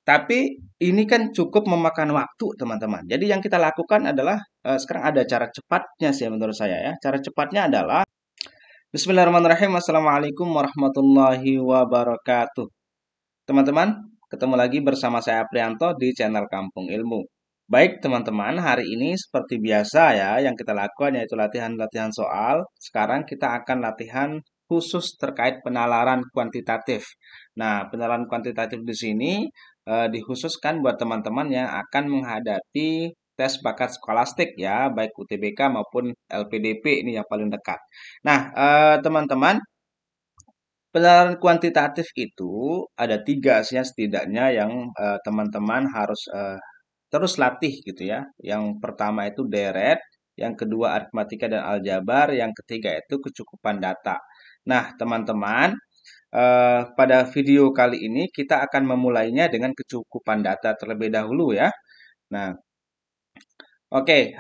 Tapi ini kan cukup memakan waktu, teman-teman. Jadi yang kita lakukan adalah sekarang ada cara cepatnya sih menurut saya ya. Cara cepatnya adalah Bismillahirrahmanirrahim. Assalamualaikum warahmatullahi wabarakatuh. Teman-teman, ketemu lagi bersama saya Prianto di channel Kampung Ilmu. Baik teman-teman, hari ini seperti biasa ya, yang kita lakukan yaitu latihan-latihan soal. Sekarang kita akan latihan khusus terkait penalaran kuantitatif. Nah, penalaran kuantitatif di sini dikhususkan buat teman-teman yang akan menghadapi tes bakat skolastik ya, baik UTBK maupun LPDP ini yang paling dekat. Nah, teman-teman, penalaran kuantitatif itu ada tiga sih ya setidaknya yang teman-teman harus terus latih gitu ya. Yang pertama itu deret, yang kedua aritmatika dan aljabar, yang ketiga itu kecukupan data. Nah, teman-teman, pada video kali ini kita akan memulainya dengan kecukupan data terlebih dahulu ya. Nah, oke,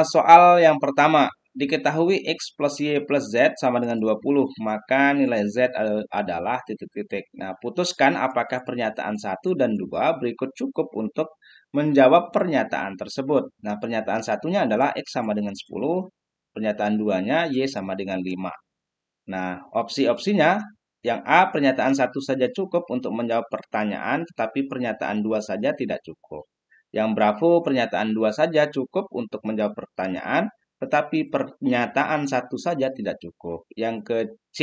soal yang pertama. Diketahui X plus Y plus Z sama dengan 20, maka nilai Z adalah titik-titik. Nah, putuskan apakah pernyataan satu dan 2 berikut cukup untuk menjawab pernyataan tersebut. Nah, pernyataan satunya adalah X sama dengan 10, pernyataan duanya Y sama dengan 5. Nah, opsi-opsinya, yang A, pernyataan satu saja cukup untuk menjawab pertanyaan, tetapi pernyataan dua saja tidak cukup. Yang Bravo, pernyataan dua saja cukup untuk menjawab pertanyaan, tetapi pernyataan satu saja tidak cukup. Yang ke C,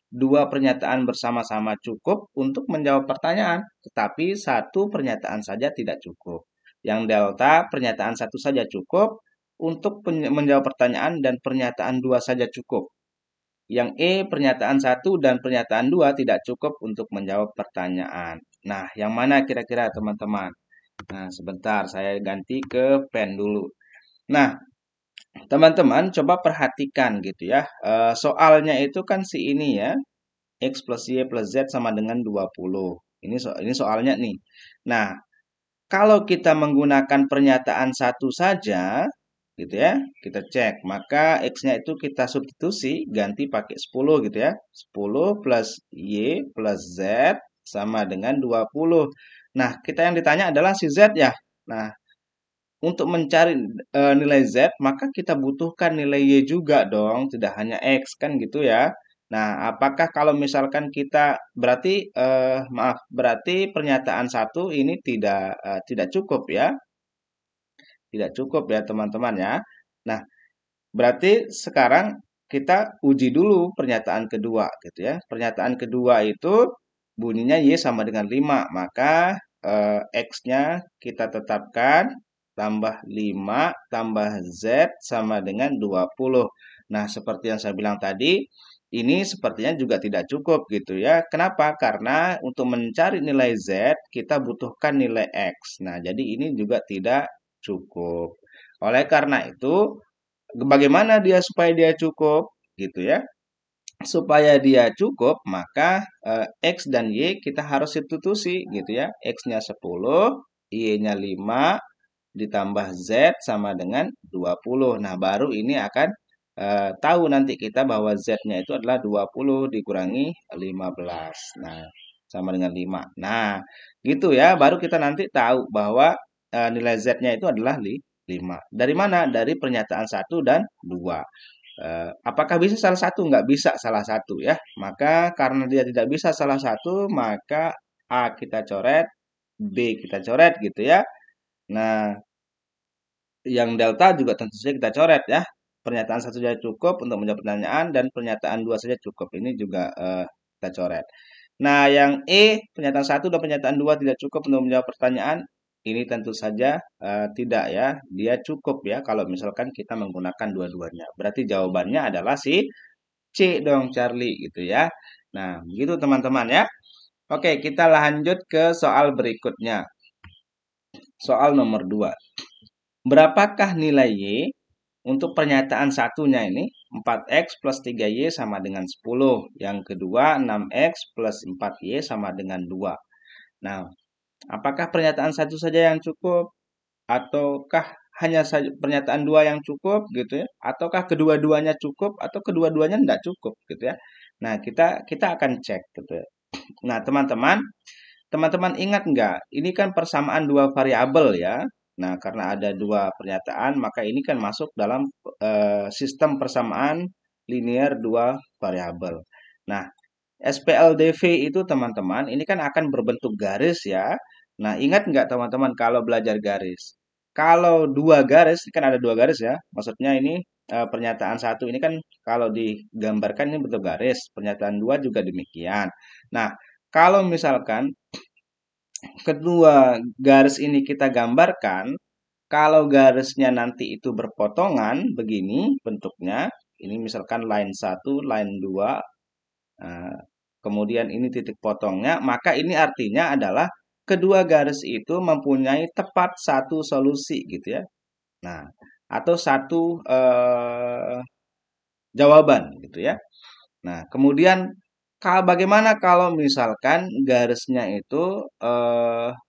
dua pernyataan bersama-sama cukup untuk menjawab pertanyaan, tetapi satu pernyataan saja tidak cukup. Yang Delta, pernyataan satu saja cukup untuk menjawab pertanyaan dan pernyataan dua saja cukup. Yang E, pernyataan satu dan pernyataan dua tidak cukup untuk menjawab pertanyaan. Nah, yang mana kira-kira teman-teman? Nah, sebentar saya ganti ke pen dulu. Nah, teman-teman coba perhatikan gitu ya. Soalnya itu kan si ini ya. X plus Y plus Z sama dengan 20. Ini soalnya nih. Nah, kalau kita menggunakan pernyataan satu saja, gitu ya, kita cek, maka X-nya itu kita substitusi, ganti pakai 10 gitu ya. 10 plus Y plus Z sama dengan 20. Nah, kita yang ditanya adalah si Z ya. Nah, untuk mencari nilai Z, maka kita butuhkan nilai Y juga dong, tidak hanya X kan gitu ya. Nah, apakah kalau misalkan kita berarti maaf, berarti pernyataan satu ini tidak cukup ya? Tidak cukup ya, teman-teman ya. Nah, berarti sekarang kita uji dulu pernyataan kedua gitu ya. Pernyataan kedua itu bunyinya Y sama dengan 5, maka X-nya kita tetapkan tambah 5 tambah Z sama dengan 20. Nah, seperti yang saya bilang tadi, ini sepertinya juga tidak cukup gitu ya. Kenapa? Karena untuk mencari nilai Z, kita butuhkan nilai X. Nah, jadi ini juga tidak cukup. Oleh karena itu, bagaimana dia supaya dia cukup gitu ya? Supaya dia cukup, maka X dan Y kita harus substitusi gitu ya. X-nya 10, Y-nya 5, ditambah Z sama dengan 20. Nah, baru ini akan tahu nanti kita bahwa Z-nya itu adalah 20 dikurangi 15. Nah, sama dengan 5. Nah, gitu ya. Baru kita nanti tahu bahwa nilai Z-nya itu adalah 5. Dari mana? Dari pernyataan satu dan 2. Apakah bisa salah satu? Nggak bisa salah satu ya. Maka karena dia tidak bisa salah satu, maka A kita coret, B kita coret gitu ya. Nah, yang delta juga tentu saja kita coret ya. Pernyataan satu saja cukup untuk menjawab pertanyaan dan pernyataan dua saja cukup. Ini juga kita coret. Nah, yang E, pernyataan satu dan pernyataan dua tidak cukup untuk menjawab pertanyaan. Ini tentu saja tidak ya. Dia cukup ya kalau misalkan kita menggunakan dua-duanya. Berarti jawabannya adalah si C dong, Charlie gitu ya. Nah, begitu teman-teman ya. Oke, kita lanjut ke soal berikutnya. Soal nomor 2. Berapakah nilai Y untuk pernyataan satunya ini? 4X plus 3Y sama dengan 10. Yang kedua 6X plus 4Y sama dengan 2. Nah, apakah pernyataan satu saja yang cukup? Ataukah hanya saja pernyataan dua yang cukup gitu ya? Ataukah kedua-duanya cukup atau kedua-duanya tidak cukup gitu ya? Nah, kita akan cek gitu ya. Nah, teman-teman, teman-teman ingat nggak? Ini kan persamaan dua variabel ya. Nah, karena ada dua pernyataan, maka ini kan masuk dalam sistem persamaan linear dua variabel. Nah, SPLDV itu teman-teman, ini kan akan berbentuk garis ya. Nah, ingat nggak teman-teman kalau belajar garis? Kalau dua garis, kan ada dua garis ya. Maksudnya ini pernyataan satu ini kan kalau digambarkan ini bentuk garis. Pernyataan dua juga demikian. Nah, kalau misalkan kedua garis ini kita gambarkan, kalau garisnya nanti itu berpotongan begini bentuknya, ini misalkan line satu, line 2. Nah, kemudian ini titik potongnya, maka ini artinya adalah kedua garis itu mempunyai tepat satu solusi gitu ya. Nah, atau satu jawaban gitu ya. Nah, kemudian bagaimana kalau misalkan garisnya itu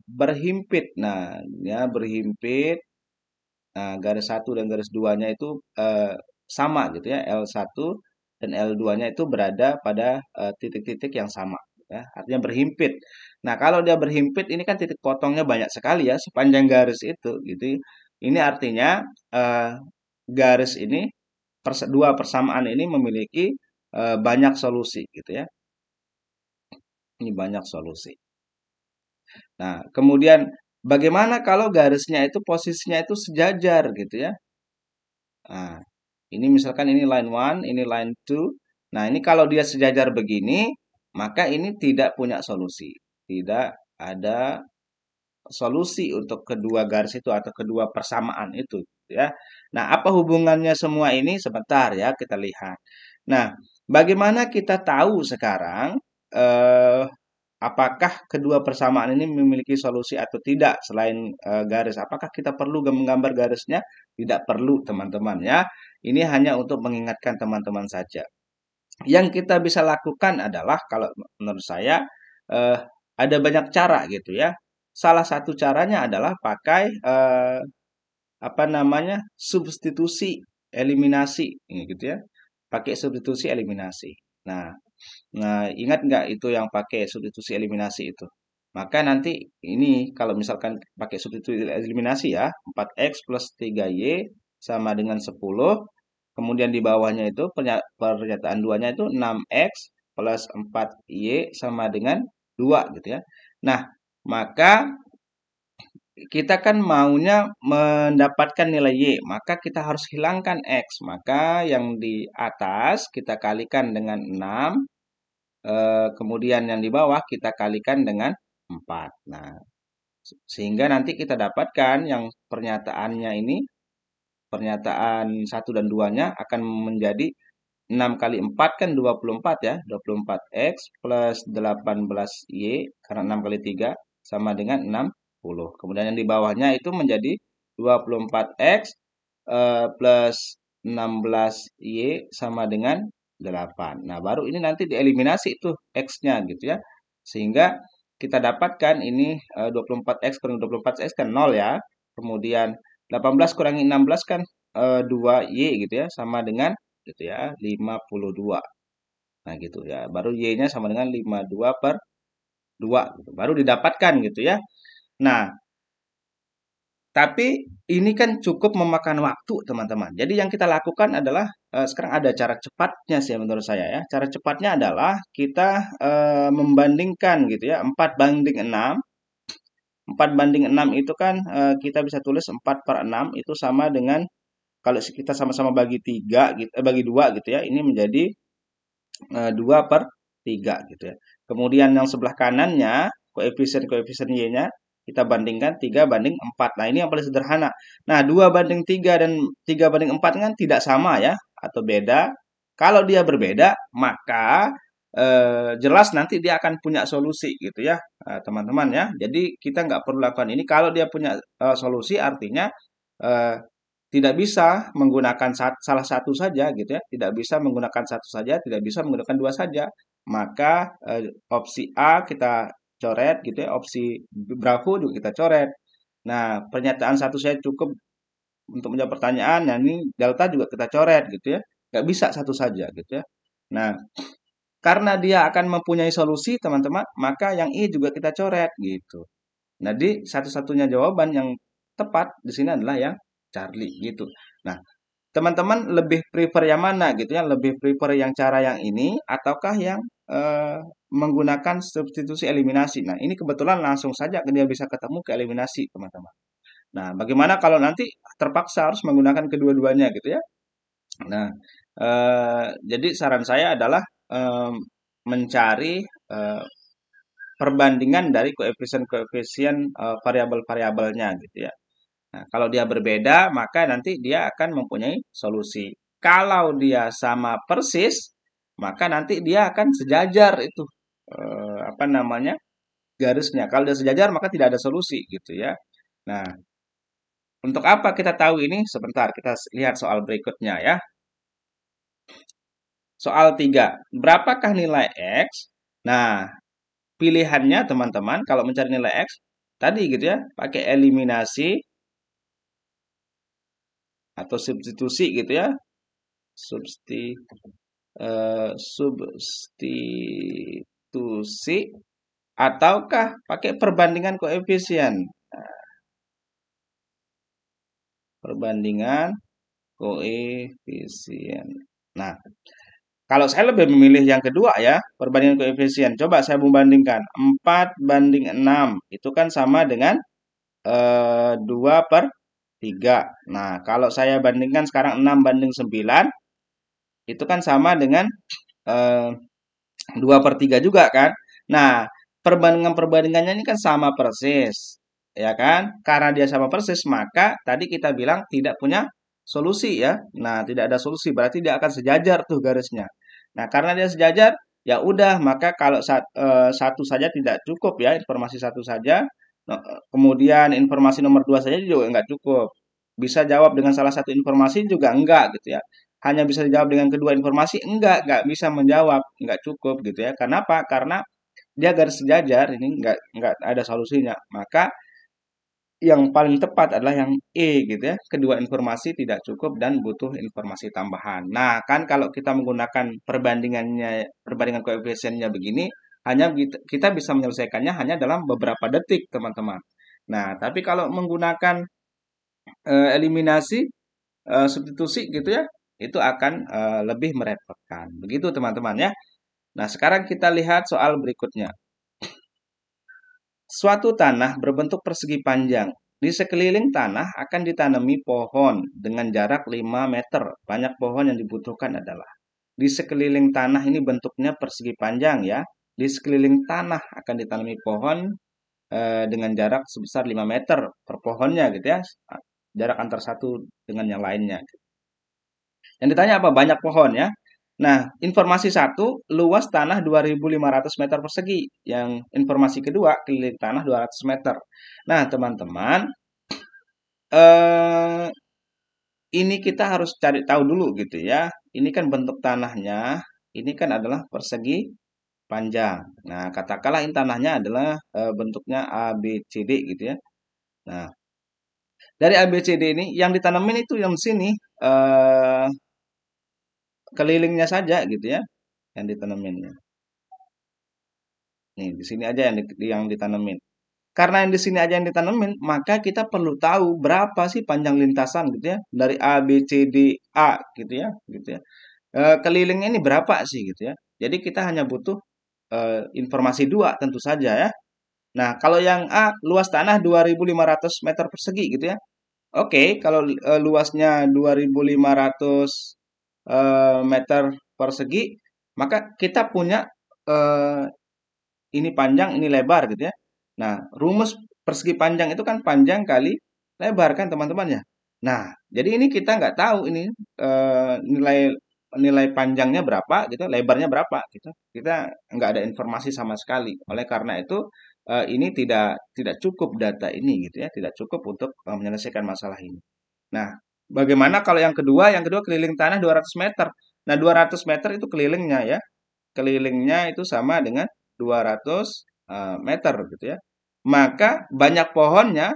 berhimpit. Nah, ya berhimpit. Nah, garis satu dan garis duanya itu sama gitu ya. L1 dan L2-nya itu berada pada titik-titik yang sama ya. Artinya berhimpit. Nah, kalau dia berhimpit ini kan titik potongnya banyak sekali ya sepanjang garis itu gitu. Ini artinya eh, garis ini dua persamaan ini memiliki banyak solusi gitu ya. Ini banyak solusi. Nah, kemudian bagaimana kalau garisnya itu posisinya itu sejajar gitu ya. Nah, ini misalkan ini line 1, ini line 2. Nah, ini kalau dia sejajar begini, maka ini tidak punya solusi. Tidak ada solusi untuk kedua garis itu atau kedua persamaan itu ya. Nah, apa hubungannya semua ini? Sebentar ya, kita lihat. Nah, bagaimana kita tahu sekarang eh, apakah kedua persamaan ini memiliki solusi atau tidak selain garis? Apakah kita perlu menggambar garisnya? Tidak perlu, teman-teman ya. Ini hanya untuk mengingatkan teman-teman saja. Yang kita bisa lakukan adalah kalau menurut saya eh, ada banyak cara gitu ya. Salah satu caranya adalah pakai apa namanya? Substitusi eliminasi ini gitu ya. Pakai substitusi eliminasi. Nah, ingat nggak itu yang pakai substitusi eliminasi itu? Maka nanti ini kalau misalkan pakai substitusi eliminasi ya, 4x plus 3y sama dengan 10. Kemudian di bawahnya itu pernyataan duanya itu 6x plus 4y sama dengan 2 gitu ya. Nah, maka kita kan maunya mendapatkan nilai y, maka kita harus hilangkan x. Maka yang di atas kita kalikan dengan 6, kemudian yang di bawah kita kalikan dengan 4. Nah, sehingga nanti kita dapatkan yang pernyataannya ini, pernyataan satu dan 2-nya akan menjadi 6 kali 4 kan 24 ya, 24x plus 18y karena 6 kali 3 sama dengan 60. Kemudian yang di bawahnya itu menjadi 24x plus 16y sama dengan 8. Nah, baru ini nanti dieliminasi tuh x-nya gitu ya. Sehingga kita dapatkan ini 24x kurang 24x kan 0 ya. Kemudian 18 kurangi 16 kan 2y gitu ya, sama dengan gitu ya, 52. Nah, gitu ya. Baru y-nya sama dengan 52 per 2 gitu. Baru didapatkan gitu ya. Nah, tapi ini kan cukup memakan waktu, teman-teman. Jadi yang kita lakukan adalah sekarang ada cara cepatnya sih menurut saya ya. Cara cepatnya adalah kita membandingkan gitu ya, 4 banding 6. 4 banding 6 itu kan kita bisa tulis 4 per 6 itu sama dengan kalau kita sama-sama bagi 3 gitu, bagi 2 gitu ya. Ini menjadi 2 per 3 gitu ya. Kemudian yang sebelah kanannya koefisien-koefisien y-nya kita bandingkan 3 banding 4. Nah, ini yang paling sederhana. Nah, 2 banding 3 dan 3 banding 4 kan tidak sama ya atau beda. Kalau dia berbeda, maka jelas nanti dia akan punya solusi gitu ya, teman-teman ya. Jadi kita nggak perlu lakukan ini. Kalau dia punya solusi artinya eh, tidak bisa menggunakan salah satu saja gitu ya, tidak bisa menggunakan satu saja, tidak bisa menggunakan dua saja. Maka opsi A kita coret gitu ya, opsi Bravo juga kita coret. Nah, pernyataan satu saya cukup untuk menjawab pertanyaan, nah ini delta juga kita coret gitu ya. Nggak bisa satu saja gitu ya. Nah, karena dia akan mempunyai solusi, teman-teman, maka yang I juga kita coret gitu. Jadi satu-satunya jawaban yang tepat di sini adalah yang Charlie gitu. Nah, teman-teman lebih prefer yang mana gitu ya? Lebih prefer yang cara yang ini ataukah yang menggunakan substitusi eliminasi? Nah, ini kebetulan langsung saja dia bisa ketemu ke eliminasi, teman-teman. Nah, bagaimana kalau nanti terpaksa harus menggunakan kedua-duanya gitu ya? Nah, jadi saran saya adalah mencari perbandingan dari koefisien-koefisien variabel-variabelnya gitu ya. Nah, kalau dia berbeda, maka nanti dia akan mempunyai solusi. Kalau dia sama persis, maka nanti dia akan sejajar itu apa namanya garisnya. Kalau dia sejajar, maka tidak ada solusi gitu ya. Nah, untuk apa kita tahu ini? Sebentar, kita lihat soal berikutnya ya. Soal 3. Berapakah nilai X? Nah, pilihannya teman-teman kalau mencari nilai X, tadi gitu ya, pakai eliminasi atau substitusi gitu ya. Substitusi ataukah pakai perbandingan koefisien? Perbandingan koefisien. Nah, kalau saya lebih memilih yang kedua ya, perbandingan koefisien. Coba saya membandingkan 4:6. Itu kan sama dengan 2/3. Nah, kalau saya bandingkan sekarang 6:9, itu kan sama dengan 2/3 juga kan. Nah, perbandingan-perbandingannya ini kan sama persis. Ya kan? Karena dia sama persis, maka tadi kita bilang tidak punya solusi ya. Nah, tidak ada solusi, berarti dia akan sejajar tuh garisnya. Nah, karena dia sejajar, ya udah, maka kalau satu saja tidak cukup ya, informasi satu saja. Kemudian informasi nomor 2 saja juga nggak cukup. Bisa jawab dengan salah satu informasi juga enggak gitu ya. Hanya bisa dijawab dengan kedua informasi, enggak bisa menjawab, enggak cukup gitu ya. Kenapa? Karena dia garis sejajar, ini enggak ada solusinya. Maka yang paling tepat adalah yang E gitu ya. Kedua informasi tidak cukup dan butuh informasi tambahan. Nah, kan kalau kita menggunakan perbandingan koefisiennya begini, hanya kita bisa menyelesaikannya hanya dalam beberapa detik, teman-teman. Nah, tapi kalau menggunakan eliminasi, substitusi gitu ya, itu akan lebih merepotkan. Begitu, teman-teman ya. Nah, sekarang kita lihat soal berikutnya. Suatu tanah berbentuk persegi panjang. Di sekeliling tanah akan ditanami pohon dengan jarak 5 meter. Banyak pohon yang dibutuhkan adalah. Di sekeliling tanah ini bentuknya persegi panjang ya. Di sekeliling tanah akan ditanami pohon dengan jarak sebesar 5 meter per pohonnya gitu ya. Jarak antar satu dengan yang lainnya. Yang ditanya apa? Banyak pohon ya. Nah, informasi satu, luas tanah 2.500 meter persegi. Yang informasi kedua, keliling tanah 200 meter. Nah, teman-teman, ini kita harus cari tahu dulu gitu ya. Ini kan bentuk tanahnya, ini kan adalah persegi panjang. Nah, katakanlah ini tanahnya adalah bentuknya ABCD gitu ya. Nah, dari ABCD ini, yang ditanamin itu yang sini, kelilingnya saja gitu ya, yang ditaneminnya. Nih, di sini aja yang ditanemin. Karena yang di sini aja yang ditanemin, maka kita perlu tahu berapa sih panjang lintasan gitu ya, dari A B C D A gitu ya, gitu ya. Kelilingnya ini berapa sih gitu ya. Jadi kita hanya butuh informasi dua tentu saja ya. Nah, kalau yang A luas tanah 2.500 meter persegi gitu ya. Oke, kalau luasnya 2.500 meter persegi, maka kita punya eh, ini panjang, ini lebar gitu ya. Nah, rumus persegi panjang itu kan panjang kali lebar kan teman-teman ya. Nah, jadi ini kita nggak tahu ini nilai nilai panjangnya berapa gitu, lebarnya berapa gitu. Kita nggak ada informasi sama sekali. Oleh karena itu ini tidak cukup data ini gitu ya, tidak cukup untuk menyelesaikan masalah ini. Nah, bagaimana kalau yang kedua? Yang kedua keliling tanah 200 meter. Nah, 200 meter itu kelilingnya ya. Kelilingnya itu sama dengan 200 meter gitu ya. Maka banyak pohonnya,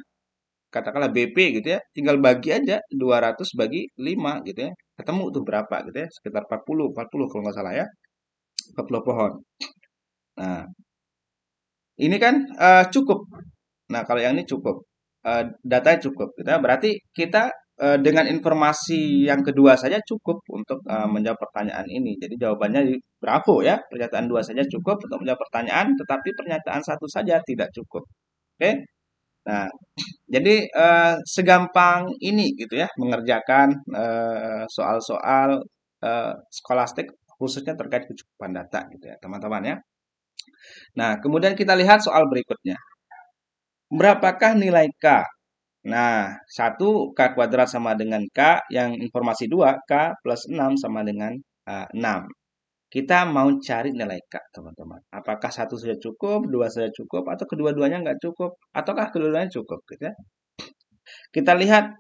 katakanlah BP gitu ya, tinggal bagi aja 200 bagi 5 gitu ya. Ketemu tuh berapa gitu ya, sekitar 40 kalau nggak salah ya. 40 pohon. Nah, ini kan cukup. Nah, kalau yang ini cukup. Datanya cukup. Gitu ya. Berarti kita dengan informasi yang kedua saja cukup untuk menjawab pertanyaan ini. Jadi jawabannya bravo ya. Pernyataan dua saja cukup untuk menjawab pertanyaan, tetapi pernyataan satu saja tidak cukup. Oke? Nah, jadi segampang ini gitu ya mengerjakan soal-soal skolastik khususnya terkait kecukupan data gitu ya, teman-teman ya. Nah, kemudian kita lihat soal berikutnya. Berapakah nilai K? Nah, 1 K kuadrat sama dengan K, yang informasi 2 K plus 6 sama dengan 6. Kita mau cari nilai K, teman-teman. Apakah satu saja cukup, dua saja cukup, atau kedua-duanya nggak cukup, ataukah kedua-duanya cukup, gitu ya. Kita lihat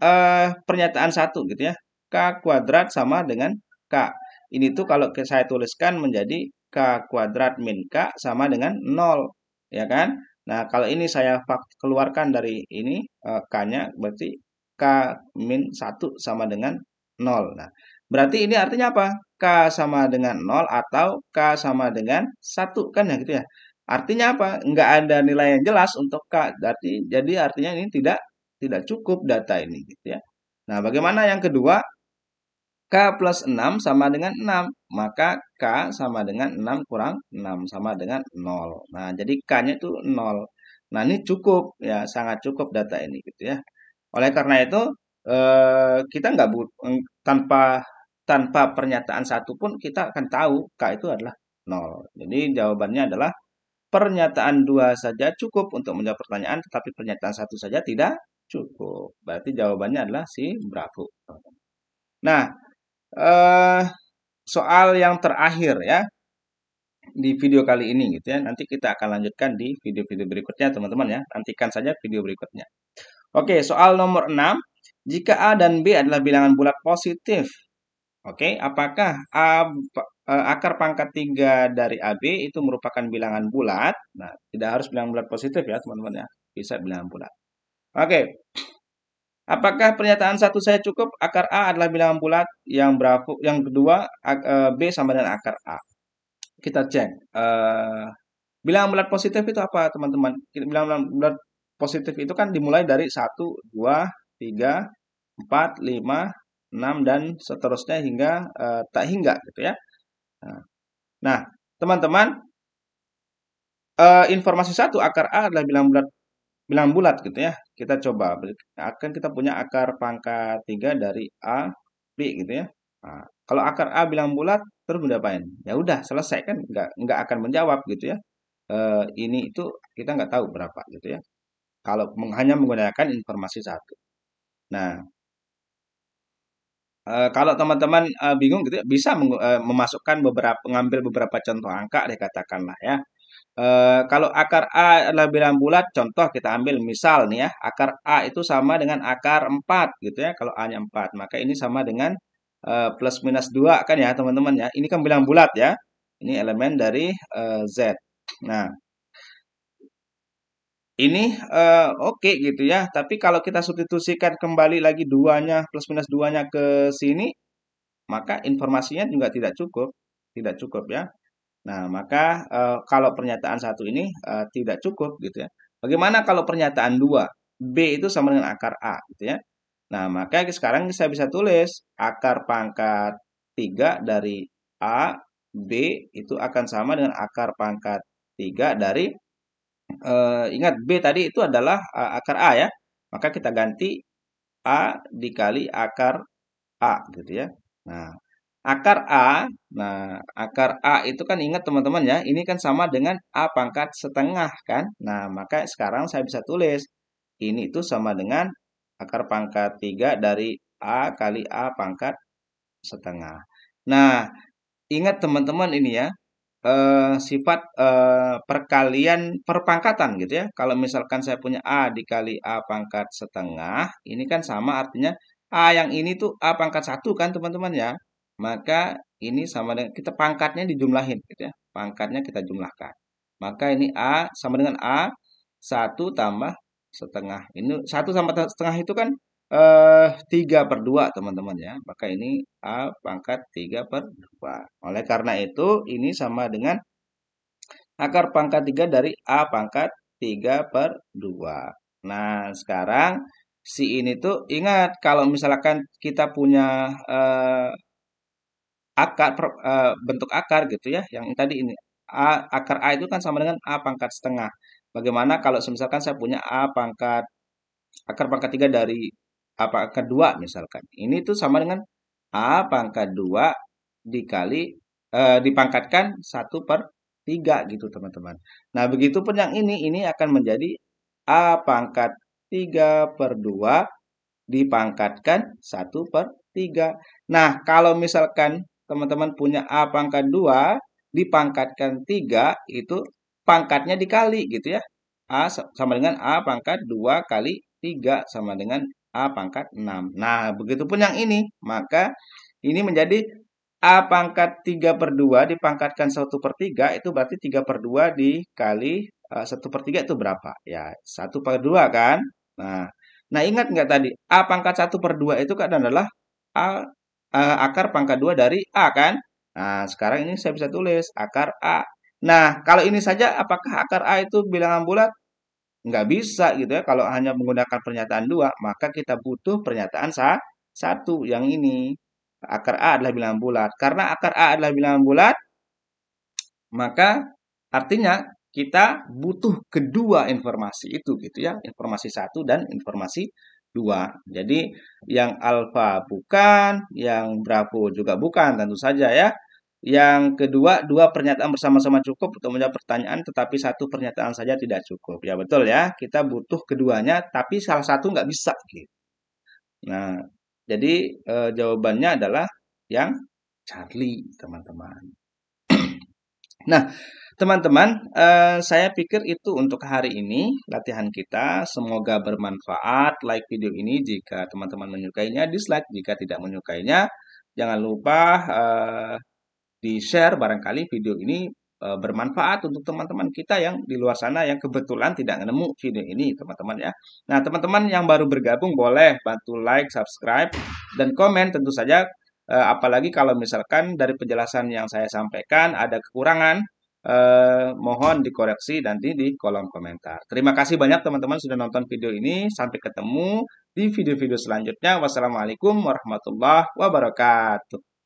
pernyataan satu, gitu ya. K kuadrat sama dengan K. Ini tuh kalau saya tuliskan menjadi K kuadrat min K sama dengan 0, ya kan? Nah, kalau ini saya keluarkan dari ini K-nya, berarti K min 1 sama dengan 0. Nah, berarti ini artinya apa? K sama dengan 0 atau K sama dengan 1, kan ya gitu ya. Artinya apa? Nggak ada nilai yang jelas untuk K. Jadi artinya ini tidak cukup data ini gitu ya. Nah, bagaimana yang kedua? K plus 6 sama dengan 6. Maka K sama dengan 6 kurang 6 sama dengan 0. Nah, jadi K-nya itu 0. Nah, ini cukup ya, sangat cukup data ini gitu ya. Oleh karena itu kita nggak tanpa tanpa pernyataan satu pun kita akan tahu K itu adalah 0. Jadi jawabannya adalah pernyataan dua saja cukup untuk menjawab pertanyaan, tetapi pernyataan satu saja tidak cukup. Berarti jawabannya adalah si Bravo. Nah, eh, soal yang terakhir ya di video kali ini gitu ya. Nanti kita akan lanjutkan di video-video berikutnya teman-teman ya. Nantikan saja video berikutnya. Oke, soal nomor 6. Jika A dan B adalah bilangan bulat positif. Oke, apakah akar pangkat 3 dari AB itu merupakan bilangan bulat? Nah, tidak harus bilangan bulat positif ya teman-teman ya. Bisa bilangan bulat. Oke, apakah pernyataan satu saya cukup? Akar A adalah bilangan bulat. Yang kedua, B sama dengan akar A. Kita cek. Bilangan bulat positif itu apa, teman-teman? Bilangan bulat positif itu kan dimulai dari 1, 2, 3, 4, 5, 6, dan seterusnya hingga tak hingga gitu ya. Nah, teman-teman, informasi satu akar A adalah bilangan bulat gitu ya. Kita coba. Akan kita punya akar pangkat 3 dari A, B gitu ya. Nah, kalau akar A bilangan bulat, terus diapain? Ya udah, selesai kan, nggak akan menjawab gitu ya. Ini itu kita nggak tahu berapa gitu ya. Kalau hanya menggunakan informasi satu. Nah, kalau teman-teman bingung gitu ya, bisa memasukkan mengambil beberapa contoh angka deh katakanlah ya. Kalau akar A adalah bilangan bulat, contoh kita ambil misal nih ya, akar A itu sama dengan akar 4 gitu ya. Kalau A-nya 4, maka ini sama dengan plus minus 2 kan ya teman-teman ya. Ini kan bilangan bulat ya. Ini elemen dari Z. Nah, ini oke gitu ya. Tapi kalau kita substitusikan kembali lagi duanya plus minus duanya ke sini, maka informasinya juga tidak cukup, tidak cukup ya. Nah, maka kalau pernyataan satu ini tidak cukup gitu ya. Bagaimana kalau pernyataan dua? B itu sama dengan akar A gitu ya. Nah, maka sekarang saya bisa tulis akar pangkat 3 dari A, B itu akan sama dengan akar pangkat 3 dari ingat B tadi itu adalah akar A ya. Maka kita ganti A dikali akar A gitu ya. Nah, akar A, nah akar A itu kan ingat teman-teman ya, ini kan sama dengan A pangkat setengah kan. Nah, maka sekarang saya bisa tulis ini itu sama dengan akar pangkat 3 dari A kali A pangkat setengah. Nah, ingat teman-teman ini ya, sifat perkalian perpangkatan gitu ya. Kalau misalkan saya punya A dikali A pangkat setengah, ini kan sama artinya A yang ini tuh A pangkat 1 kan teman-teman ya. Maka ini sama dengan kita pangkatnya dijumlahin gitu ya. Pangkatnya kita jumlahkan. Maka ini A sama dengan A 1 tambah setengah. Ini 1 tambah setengah itu kan 3/2 teman-teman ya. Maka ini A pangkat 3/2. Oleh karena itu ini sama dengan akar pangkat 3 dari A pangkat 3/2. Nah, sekarang si ini tuh ingat kalau misalkan kita punya bentuk akar gitu ya, yang tadi ini akar A itu kan sama dengan A pangkat setengah. Bagaimana kalau misalkan saya punya akar pangkat 3 dari A pangkat 2 misalkan. Ini tuh sama dengan A pangkat 2 dikali dipangkatkan 1/3 gitu teman-teman. Nah, begitupun yang ini akan menjadi A pangkat 3/2 dipangkatkan 1/3. Nah, kalau misalkan teman-teman punya A pangkat 2 dipangkatkan 3 itu pangkatnya dikali gitu ya. Sama dengan A pangkat 2 kali 3 sama dengan A pangkat 6. Nah, begitupun yang ini. Maka ini menjadi A pangkat 3/2 dipangkatkan 1/3 itu berarti 3/2 dikali 1/3 itu berapa? Ya, 1/2 kan? Nah, nah ingat nggak tadi? A pangkat 1/2 itu kan adalah A, akar pangkat 2 dari A kan? Nah, sekarang ini saya bisa tulis akar A. Nah, kalau ini saja apakah akar A itu bilangan bulat? Nggak bisa gitu ya. Kalau hanya menggunakan pernyataan 2, maka kita butuh pernyataan satu yang ini. Akar A adalah bilangan bulat. Karena akar A adalah bilangan bulat, maka artinya kita butuh kedua informasi itu gitu ya, informasi satu dan informasi dua. Jadi yang alfa bukan, yang bravo juga bukan tentu saja ya. Yang kedua, dua pernyataan bersama-sama cukup untuk menjawab pertanyaan, tetapi satu pernyataan saja tidak cukup. Ya betul ya, kita butuh keduanya, tapi salah satu nggak bisa gitu. Nah, jadi jawabannya adalah yang Charlie, teman-teman. Nah, teman-teman, saya pikir itu untuk hari ini latihan kita. Semoga bermanfaat. Like video ini jika teman-teman menyukainya, dislike jika tidak menyukainya. Jangan lupa di-share barangkali video ini bermanfaat untuk teman-teman kita yang di luar sana yang kebetulan tidak nemu video ini, teman-teman ya. Nah, teman-teman yang baru bergabung boleh bantu like, subscribe, dan komen tentu saja. Apalagi kalau misalkan dari penjelasan yang saya sampaikan ada kekurangan, mohon dikoreksi nanti di kolom komentar. Terima kasih banyak teman-teman sudah nonton video ini. Sampai ketemu di video-video selanjutnya. Wassalamualaikum warahmatullahi wabarakatuh.